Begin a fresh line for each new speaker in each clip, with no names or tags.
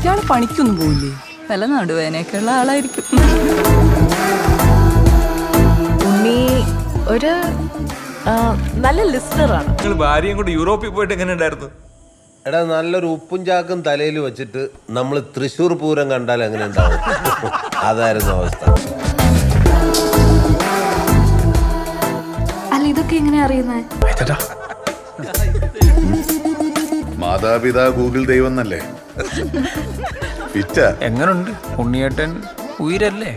ഇയാള് പണിക്കൊന്നും പോയില്ലേ?
നല്ല നടുവേനൊക്കെയുള്ള ആളായിരിക്കും.
ഉണ്ണി ഒരു നല്ല ലിസ്റ്ററാണ്.
നിങ്ങൾ ഭാര്യയും കൂടി യൂറോപ്പിൽ പോയിട്ട് എങ്ങനെ ഉണ്ടായിരുന്നു?
എടാ, നല്ലൊരു ഉപ്പും ചാക്കും തലയിൽ വെച്ചിട്ട് നമ്മൾ തൃശ്ശൂർ പൂരം കണ്ടാൽ എങ്ങനെ ഉണ്ടാവും? അതായിരുന്നു അവസ്ഥ.
അല്ല, ഇതൊക്കെ എങ്ങനെ അറിയുന്നേ?
മാതാപിതാ ഗൂഗിൾ ദൈവം എന്നല്ലേ?
എങ്ങനുണ്ട് ഉണ്ണിയേട്ടൻ? ഉയരല്ലേ?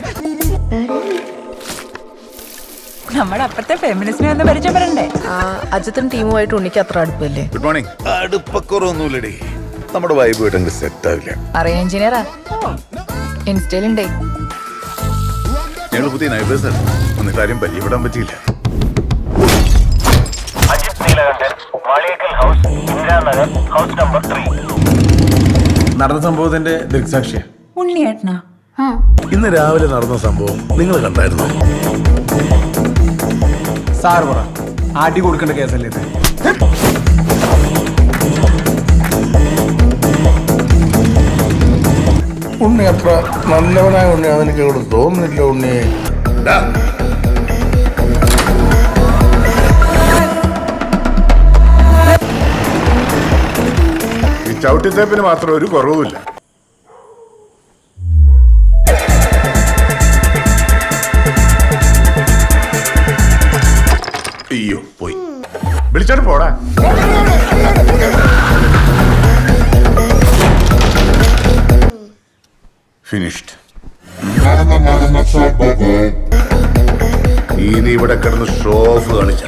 നമ്മുടെ അപ്പുറത്തെ ഫെമിനിസ്റ്റിനെ ഒന്ന് പരിചയപ്പെടണ്ടേ?
അജിത്തും ടീമുമായിട്ട് ഉണ്ണിക്ക് അത്ര അടുപ്പല്ലേ?
Good morning. അടുപ്പക്കുറൊന്നുമില്ലടി, നമ്മുടെ വൈബ് ആയിട്ട് സെറ്റ് ആവില്ല.
അറിയാം, എഞ്ചിനീയറാ, ഇൻസ്റ്റയിലുണ്ടേ.
ഞങ്ങൾ പുതിയ നൈബേഴ്സാണ്. ഒന്ന് കാര്യം പരിചയപ്പെടാൻ പറ്റിയില്ല.
നടന്ന സംഭവത്തിന്റെ ദൃക്സാക്ഷിയ
ഉണ്ണിയേട്ടനാ?
ഇന്ന് രാവിലെ നടന്ന സംഭവം നിങ്ങൾ കണ്ടായിരുന്നോ?
സാർ പറ, ആട്ടി കൊടുക്കേണ്ട കേസല്ലേ ഇത്?
ഉണ്ണി അത്ര നല്ലവനായ ഉണ്ണിയാണെന്ന് എനിക്ക് ഇവിടെ തോന്നുന്നില്ല. ഉണ്ണിയെ
ഈ ചവിട്ടിത്തേപ്പിന് മാത്രം ഒരു കുറവുമില്ല. അയ്യോ, പോയി. വിളിച്ചോട്ട് പോടാ. ഫിനിഷ്ഡ്. ഇനി ഇവിടെ കിടന്ന് ഷോ ഓഫ് കാണിച്ച